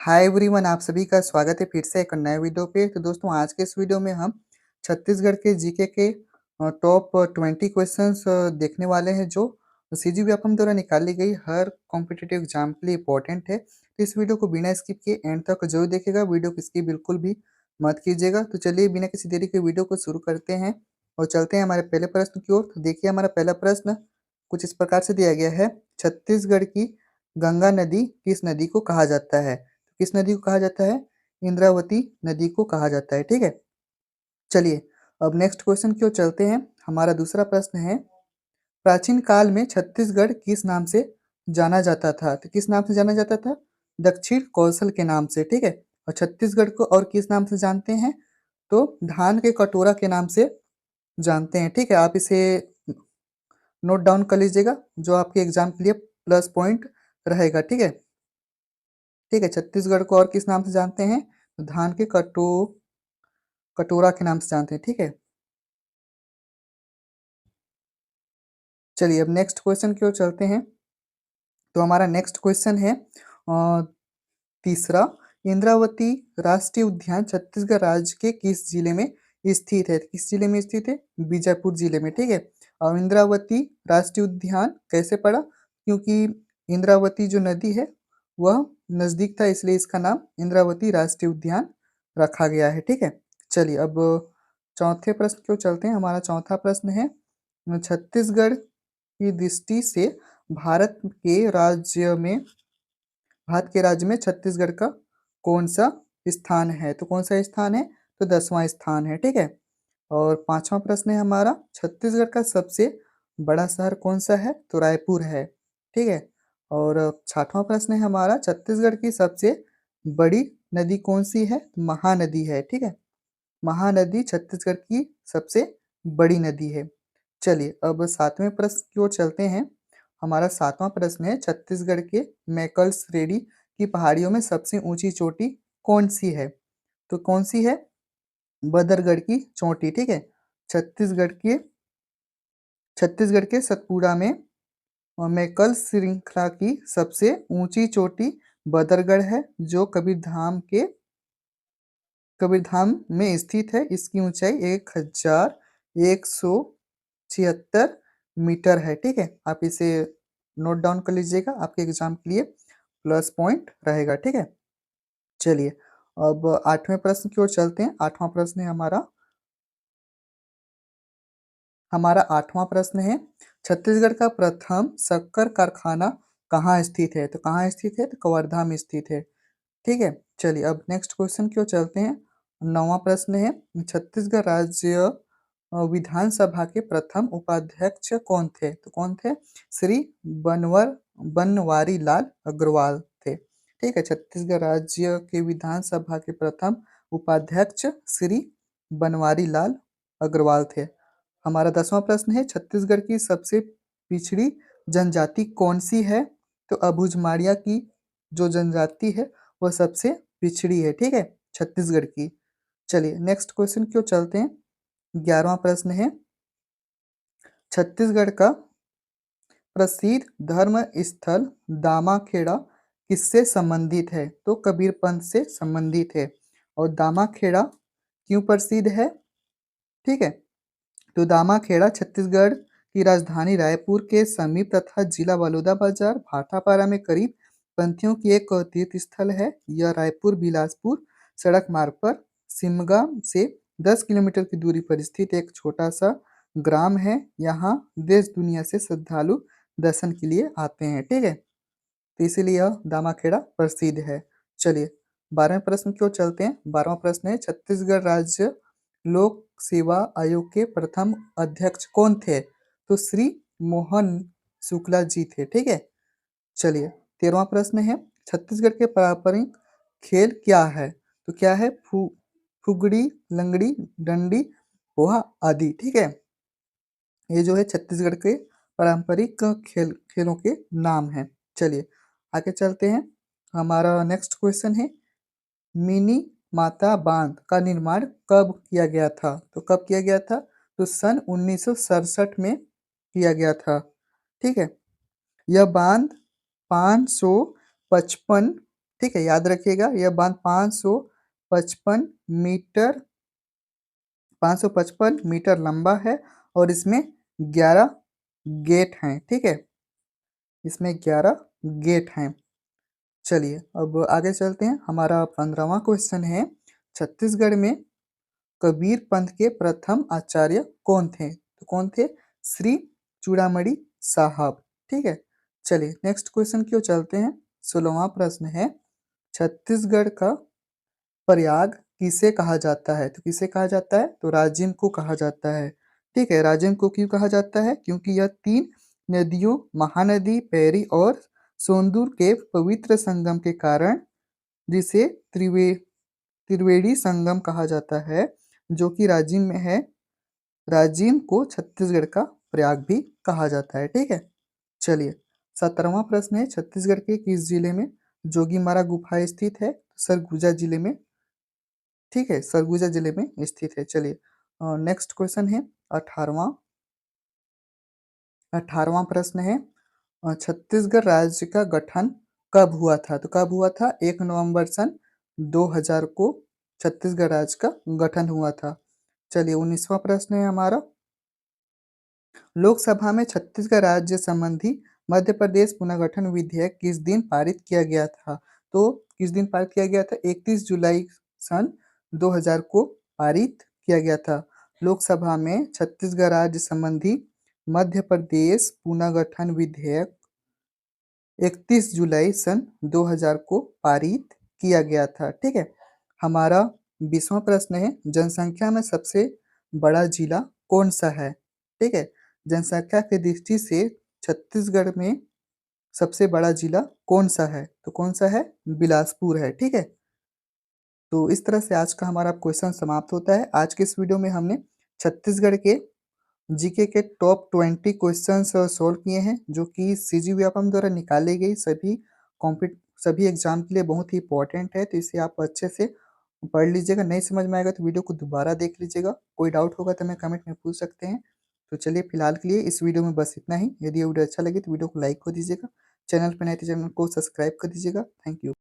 Hi everyone, आप सभी का स्वागत है फिर से एक नए वीडियो पे। तो दोस्तों, आज के इस वीडियो में हम छत्तीसगढ़ के जीके के टॉप 20 क्वेश्चंस देखने वाले हैं, जो सीजीबीएफएम द्वारा निकाली गई हर कॉम्पिटिटिव एग्जाम के लिए इंपॉर्टेंट है। तो इस वीडियो को बिना स्किप किए एंड तक जरूर देखेगा, वीडियो को स्किप बिल्कुल भी मत कीजिएगा। तो चलिए बिना किसी देरी के वीडियो को शुरू करते हैं और चलते हैं हमारे पहले प्रश्न की ओर। तो देखिए, हमारा पहला प्रश्न कुछ इस प्रकार से दिया गया है। छत्तीसगढ़ की गंगा नदी किस नदी को कहा जाता है? किस नदी को कहा जाता है? इंद्रावती नदी को कहा जाता है। ठीक है, चलिए अब नेक्स्ट क्वेश्चन की ओर चलते हैं। हमारा दूसरा प्रश्न है, प्राचीन काल में छत्तीसगढ़ किस नाम से जाना जाता था? तो किस नाम से जाना जाता था? दक्षिण कौशल के नाम से। ठीक है, और छत्तीसगढ़ को और किस नाम से जानते हैं? तो धान के कटोरा के नाम से जानते हैं। ठीक है, आप इसे नोट डाउन कर लीजिएगा, जो आपके एग्जाम के लिए प्लस पॉइंट रहेगा। ठीक है, ठीक है, छत्तीसगढ़ को और किस नाम से जानते हैं? धान के कटोरा के नाम से जानते हैं। ठीक है, चलिए अब नेक्स्ट क्वेश्चन की ओर चलते हैं। तो हमारा नेक्स्ट क्वेश्चन है तीसरा, इंद्रावती राष्ट्रीय उद्यान छत्तीसगढ़ राज्य के किस जिले में स्थित है? किस जिले में स्थित है? बीजापुर जिले में। ठीक है, और इंद्रावती राष्ट्रीय उद्यान कैसे पड़ा? क्योंकि इंद्रावती जो नदी है वह नजदीक था, इसलिए इसका नाम इंद्रावती राष्ट्रीय उद्यान रखा गया है। ठीक है, चलिए अब चौथे प्रश्न की ओर चलते हैं। हमारा चौथा प्रश्न है, छत्तीसगढ़ की दृष्टि से भारत के राज्य में छत्तीसगढ़ का कौन सा स्थान है? तो कौन सा स्थान है? तो 10वां स्थान है। ठीक है, और पांचवा प्रश्न है हमारा, छत्तीसगढ़ का सबसे बड़ा शहर कौन सा है? तो रायपुर है। ठीक है, और छठवां प्रश्न है हमारा, छत्तीसगढ़ की सबसे बड़ी नदी कौन सी है? महानदी है। ठीक है, महानदी छत्तीसगढ़ की सबसे बड़ी नदी है। चलिए अब सातवें प्रश्न की ओर चलते हैं। हमारा सातवां प्रश्न है, छत्तीसगढ़ के मैकल श्रेणी की पहाड़ियों में सबसे ऊंची चोटी कौन सी है? तो कौन सी है? बदरगढ़ की चोटी। ठीक है, छत्तीसगढ़ के सतपुड़ा में मैकल श्रृंखला की सबसे ऊंची चोटी बदरगढ़ है, जो कबीरधाम में स्थित है। इसकी ऊंचाई 1176 मीटर है। ठीक है, आप इसे नोट डाउन कर लीजिएगा, आपके एग्जाम के लिए प्लस पॉइंट रहेगा। ठीक है, चलिए अब आठवें प्रश्न की ओर चलते हैं। हमारा आठवां प्रश्न है, छत्तीसगढ़ का प्रथम शक्कर कारखाना कहाँ स्थित है? तो कहाँ स्थित है? तो कवर्धा में स्थित है। ठीक है, चलिए अब नेक्स्ट क्वेश्चन की ओर चलते हैं। नौवां प्रश्न है, छत्तीसगढ़ राज्य विधानसभा के प्रथम उपाध्यक्ष कौन थे? तो कौन थे? श्री बनवारी लाल अग्रवाल थे। ठीक है, छत्तीसगढ़ राज्य के विधानसभा के प्रथम उपाध्यक्ष श्री बनवारी लाल अग्रवाल थे। हमारा 10वां प्रश्न है, छत्तीसगढ़ की सबसे पिछड़ी जनजाति कौन सी है? तो अबुझमाड़िया की जो जनजाति है वह सबसे पिछड़ी है। ठीक है, छत्तीसगढ़ की। चलिए नेक्स्ट क्वेश्चन की ओर चलते हैं। 11वां प्रश्न है, छत्तीसगढ़ का प्रसिद्ध धर्म स्थल दामाखेड़ा किससे संबंधित है? तो कबीरपंथ से संबंधित है। और दामाखेड़ा क्यों प्रसिद्ध है? ठीक है, तो दामाखेड़ा छत्तीसगढ़ की राजधानी रायपुर के समीप तथा जिला बलौदाबाजार भाटापारा में करीब पंथियों की एक तीर्थ स्थल है। यह रायपुर बिलासपुर सड़क मार्ग पर सिमगा से 10 किलोमीटर की दूरी पर स्थित एक छोटा सा ग्राम है। यहाँ देश दुनिया से श्रद्धालु दर्शन के लिए आते हैं। ठीक है, तो इसीलिए यह दामाखेड़ा प्रसिद्ध है। चलिए 12वें प्रश्न की ओर चलते हैं। 12वां प्रश्न है, छत्तीसगढ़ राज्य लोक सेवा आयोग के प्रथम अध्यक्ष कौन थे? तो श्री मोहन शुक्ला जी थे। ठीक है, चलिए 13वां प्रश्न है, छत्तीसगढ़ के पारंपरिक खेल क्या है? तो क्या है? फुगड़ी, लंगड़ी, डंडी, पोहा आदि। ठीक है, ये जो है छत्तीसगढ़ के पारंपरिक खेलों के नाम हैं। चलिए आगे चलते हैं। हमारा नेक्स्ट क्वेश्चन है, मिनी माता बांध का निर्माण कब किया गया था? तो कब किया गया था? तो सन 1967 में किया गया था। ठीक है, यह बांध 555 ठीक है, याद रखिएगा यह बांध 555 मीटर 555 मीटर लंबा है और इसमें 11 गेट हैं। ठीक है, इसमें 11 गेट हैं। चलिए अब आगे चलते हैं। हमारा 15वां क्वेश्चन है, छत्तीसगढ़ में कबीर पंथ के प्रथम आचार्य कौन थे? तो कौन थे? श्री चूड़ामणि साहब। ठीक है, चलिए नेक्स्ट क्वेश्चन की ओर चलते हैं। 16वां प्रश्न है, छत्तीसगढ़ का प्रयाग किसे कहा जाता है? तो किसे कहा जाता है? तो राजिम को कहा जाता है। ठीक है, राजिम को क्यों कहा जाता है? क्योंकि यह 3 नदियों महानदी, पैरी और सोंदूर के पवित्र संगम के कारण जिसे त्रिवेणी संगम कहा जाता है, जो कि राजिम में है। राजिम को छत्तीसगढ़ का प्रयाग भी कहा जाता है। ठीक है, चलिए 17वां प्रश्न है, छत्तीसगढ़ के किस जिले में जोगीमारा गुफा स्थित है? सरगुजा जिले में। ठीक है, सरगुजा जिले में स्थित है। चलिए नेक्स्ट क्वेश्चन है 18वां 18वां प्रश्न है, छत्तीसगढ़ राज्य का गठन कब हुआ था? तो कब हुआ था? 1 नवंबर सन 2000 को छत्तीसगढ़ राज्य का गठन हुआ था। चलिए 19वां प्रश्न है हमारा, लोकसभा में छत्तीसगढ़ राज्य संबंधी मध्य प्रदेश पुनर्गठन विधेयक किस दिन पारित किया गया था? तो किस दिन पारित किया गया था? 31 जुलाई सन 2000 को पारित किया गया था। लोकसभा में छत्तीसगढ़ राज्य संबंधी मध्य प्रदेश पुनर्गठन विधेयक 31 जुलाई सन 2000 को पारित किया गया था। ठीक है, हमारा 20वां प्रश्न है, जनसंख्या में सबसे बड़ा जिला कौन सा है? ठीक है, जनसंख्या की दृष्टि से छत्तीसगढ़ में सबसे बड़ा जिला कौन सा है? तो कौन सा है? बिलासपुर है। ठीक है, तो इस तरह से आज का हमारा क्वेश्चन समाप्त होता है। आज के इस वीडियो में हमने छत्तीसगढ़ के जीके के टॉप 20 क्वेश्चंस सॉल्व किए हैं, जो कि सीजी व्यापम द्वारा निकाले गए सभी एग्जाम के लिए बहुत ही इंपॉर्टेंट है। तो इसे आप अच्छे से पढ़ लीजिएगा। नहीं समझ में आएगा तो वीडियो को दोबारा देख लीजिएगा। कोई डाउट होगा तो हमें कमेंट में पूछ सकते हैं। तो चलिए फिलहाल के लिए इस वीडियो में बस इतना ही। यदि ये वीडियो अच्छा लगे तो वीडियो को लाइक कर दीजिएगा। चैनल पर नए तो चैनल को सब्सक्राइब कर दीजिएगा। Thank you.